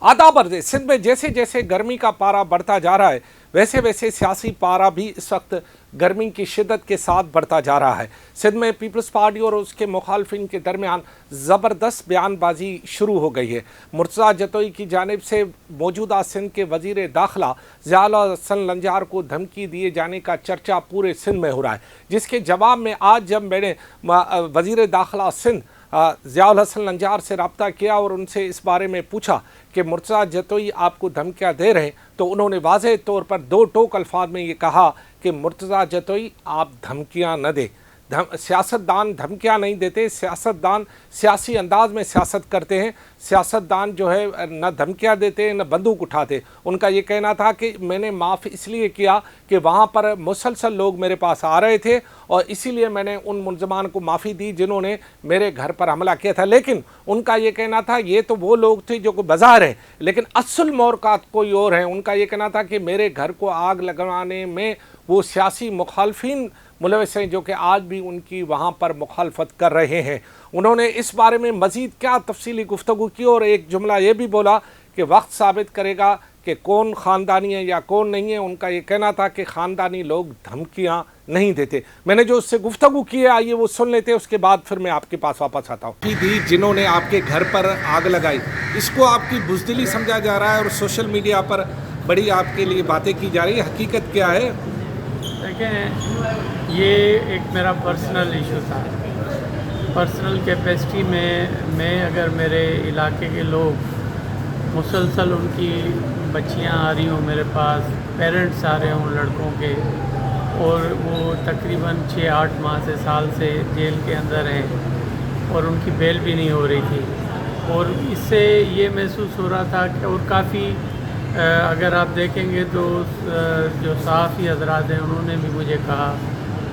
आदाब अर्ज़ सिंध में जैसे जैसे गर्मी का पारा बढ़ता जा रहा है वैसे वैसे सियासी पारा भी इस वक्त गर्मी की शिद्दत के साथ बढ़ता जा रहा है। सिंध में पीपल्स पार्टी और उसके मुखालफिन के दरमियान ज़बरदस्त बयानबाजी शुरू हो गई है। मुर्तज़ा जतोई की जानिब से मौजूदा सिंध के वज़ीर दाखिला ज़ियाउल हसन लंजार को धमकी दिए जाने का चर्चा पूरे सिंध में हो रहा है, जिसके जवाब में आज जब मैंने वज़ीर दाखिला सिंध ज़ियाउल हसन लंजार से रब्ता किया और उनसे इस बारे में पूछा कि मुर्तज़ा जतोई आपको धमकियाँ दे रहे हैं, तो उन्होंने वाज़ेह तौर पर दो टोक अल्फाज में ये कहा कि मुर्तज़ा जतोई आप धमकियाँ न दे। सियासतदान धमकियाँ नहीं देते, सियासतदान सियासी अंदाज में सियासत करते हैं। सियासतदान जो है न धमकियाँ देते न बंदूक उठाते। उनका ये कहना था कि मैंने माफ़ इसलिए किया कि वहाँ पर मुसलसल लोग मेरे पास आ रहे थे और इसीलिए मैंने उन मुलज़मान को माफ़ी दी जिन्होंने मेरे घर पर हमला किया था। लेकिन उनका ये कहना था ये तो वो लोग थे जो को बाज़ार हैं, लेकिन असल मोरकात कोई और हैं। उनका ये कहना था कि मेरे घर को आग लगवाने में वो सियासी मुखालफिन मुलविस हैं जो कि आज भी उनकी वहाँ पर मुखालफत कर रहे हैं। उन्होंने इस बारे में मज़ीद क्या तफसीली गुफ्तगू की और एक जुमला ये भी बोला कि वक्त साबित करेगा कि कौन ख़ानदानी है या कौन नहीं है। उनका ये कहना था कि ख़ानदानी लोग धमकियाँ नहीं देते। मैंने जो उससे गुफ्तगू की है आइए वो सुन लेते हैं, उसके बाद फिर मैं आपके पास वापस आता हूँ। दी जिन्होंने आपके घर पर आग लगाई, इसको आपकी बुज़दिली समझा जा रहा है और सोशल मीडिया पर बड़ी आपके लिए बातें की जा रही है, हकीकत क्या है? देखें, ये एक मेरा पर्सनल इशू था। पर्सनल कैपेसिटी में मैं अगर मेरे इलाके के लोग मुसलसल उनकी बच्चियां आ रही हों मेरे पास, पेरेंट्स आ रहे हों लड़कों के, और वो तकरीबन 6-8 माह से साल से जेल के अंदर हैं और उनकी बेल भी नहीं हो रही थी, और इससे ये महसूस हो रहा था कि और काफ़ी अगर आप देखेंगे तो जो सहाफ़ी हज़रात हैं उन्होंने भी मुझे कहा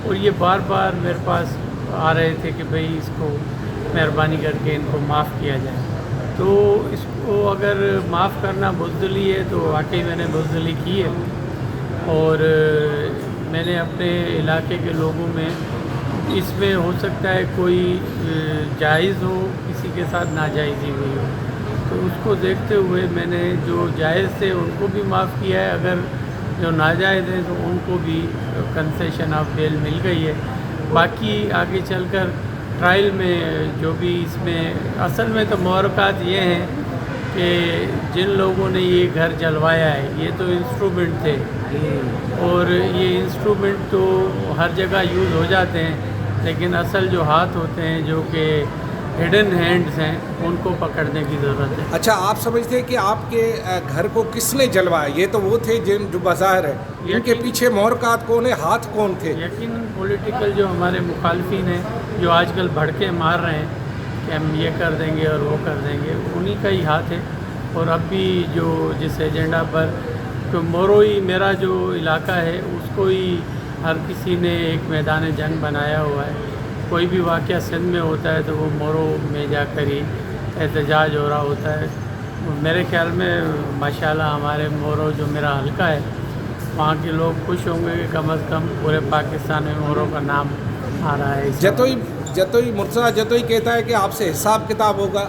और ये बार बार मेरे पास आ रहे थे कि भाई इसको मेहरबानी करके इनको माफ़ किया जाए। तो इसको अगर माफ़ करना बुज़दिली है तो वाकई मैंने बुज़दिली की है, और मैंने अपने इलाके के लोगों में इसमें हो सकता है कोई जायज़ हो, किसी के साथ नाजायज़ी हुई हो, तो उसको देखते हुए मैंने जो जायज़ थे उनको भी माफ़ किया है, अगर जो नाजायज़ हैं तो उनको भी कंसेशन ऑफ बेल मिल गई है। बाकी आगे चलकर ट्रायल में जो भी इसमें असल में तो मुहरक़ात ये हैं कि जिन लोगों ने ये घर जलवाया है ये तो इंस्ट्रूमेंट थे, और ये इंस्ट्रूमेंट तो हर जगह यूज़ हो जाते हैं, लेकिन असल जो हाथ होते हैं जो कि हिडन हैंड्स हैं उनको पकड़ने की ज़रूरत है। अच्छा, आप समझते हैं कि आपके घर को किसने जलवाया? ये तो वो थे जिन जो बाज़ार है, इनके पीछे मोहरक़ात कौन है, हाथ कौन थे? यकीनन पॉलिटिकल जो हमारे मुखालफिन हैं जो आजकल भड़के मार रहे हैं कि हम ये कर देंगे और वो कर देंगे, उन्हीं का ही हाथ है। और अब भी जो जिस एजेंडा पर तो मोरोई मेरा जो इलाका है उसको ही हर किसी ने एक मैदान जंग बनाया हुआ है। कोई भी वाक़या सिंध में होता है तो वो मोरो में जाकर ही एहतजाज हो रहा होता है। मेरे ख्याल में माशाल्लाह हमारे मोरो जो मेरा हल्का है वहाँ के लोग खुश होंगे कि कम से कम पूरे पाकिस्तान में मोरो का नाम आ रहा है। जतोई मुर्तज़ा जतोई कहता है कि आपसे हिसाब किताब होगा,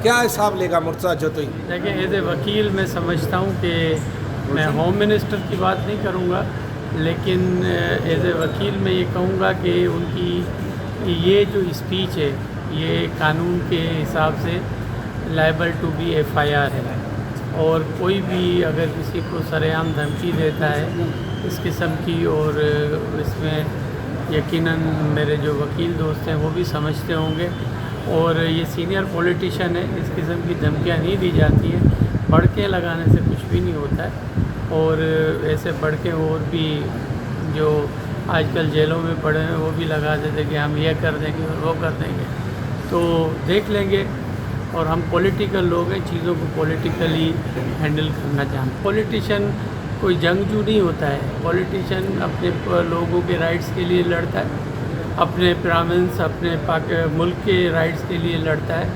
क्या हिसाब लेगा मुर्तज़ा जतोई? देखिए, एज ए वकील मैं समझता हूँ कि मैं होम मिनिस्टर की बात नहीं करूँगा, लेकिन एज ए वकील मैं ये कहूँगा कि उनकी ये जो स्पीच है ये कानून के हिसाब से लायबल टू बी FIR है, और कोई भी अगर किसी को सरेआम धमकी देता है इस किस्म की, और इसमें यकीनन मेरे जो वकील दोस्त हैं वो भी समझते होंगे, और ये सीनियर पॉलिटिशियन है, इस किस्म की धमकियाँ नहीं दी जाती हैं। भड़के लगाने से कुछ भी नहीं होता है, और ऐसे भड़के और भी जो आजकल जेलों में पड़े हैं वो भी लगा देते कि हम ये कर देंगे और वो कर देंगे, तो देख लेंगे। और हम पॉलिटिकल लोग हैं, चीज़ों को पॉलिटिकली हैंडल करना जानते। पॉलिटिशियन कोई जंगजू नहीं होता है, पॉलिटिशियन अपने लोगों के राइट्स के लिए लड़ता है, अपने प्रामिन्स अपने मुल्क के राइट्स के लिए लड़ता है,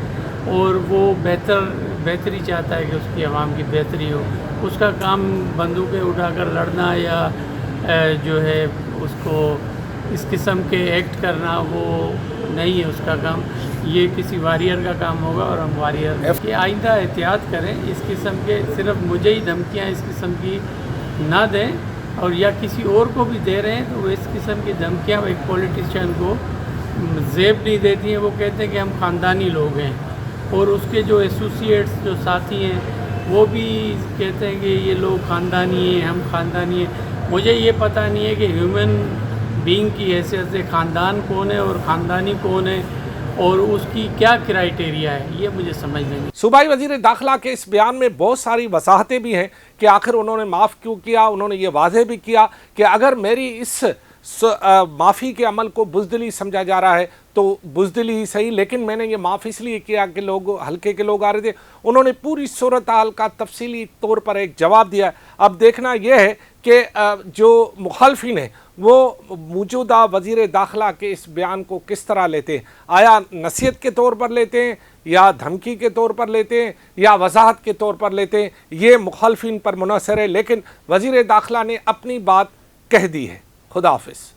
और वो बेहतरी चाहता है कि उसकी आवाम की बेहतरी हो। उसका काम बंदूकें उठाकर लड़ना या जो है उसको इस किस्म के एक्ट करना वो नहीं है उसका काम। یہ کسی وارئر کا کام ہوگا اور ہم وارئر کہ آئندہ احتیاط کریں، اس قسم کے صرف مجھے ہی دھمکیاں اس قسم کی نہ دیں، اور یا کسی اور کو بھی دے رہے ہیں تو وہ اس قسم کی دھمکیاں ایک پولیٹیشین کو زیب نہیں دیتی ہیں. وہ کہتے ہیں کہ ہم خاندانی لوگ ہیں، اور اس کے جو ایسوسیٹس جو ساتھی ہیں وہ بھی کہتے ہیں کہ یہ لوگ خاندانی ہیں، ہم خاندانی ہیں. مجھے یہ پتہ نہیں ہے کہ ہیومن بینگ کی حیثیت سے خاندان کون ہے اور خاندانی کون ہے اور اس کی کیا کرائیٹیریا ہے، یہ مجھے سمجھ نہیں. صوبائی وزیر داخلہ کے اس بیان میں بہت ساری وضاحتیں بھی ہیں کہ آخر انہوں نے معاف کیوں کیا. انہوں نے یہ واضح بھی کیا کہ اگر میری اس معافی کے عمل کو بزدلی سمجھا جا رہا ہے تو بزدلی ہی صحیح، لیکن میں نے یہ معاف اس لیے کیا کہ لوگ حلقے کے لوگ آ رہے تھے. انہوں نے پوری صورتحال کا تفصیلی طور پر ایک جواب دیا. اب دیکھنا یہ ہے کہ جو مخالفین ہیں وہ موجودہ وزیر داخلہ کے اس بیان کو کس طرح لیتے ہیں. آیا نصیحت کے طور پر لیتے ہیں یا دھمکی کے طور پر لیتے ہیں یا وضاحت کے طور پر لیتے ہیں، یہ مخالفین پر منحصر ہے. لیکن وزیر داخلہ نے اپنی بات کہہ دی ہے. خدا حافظ.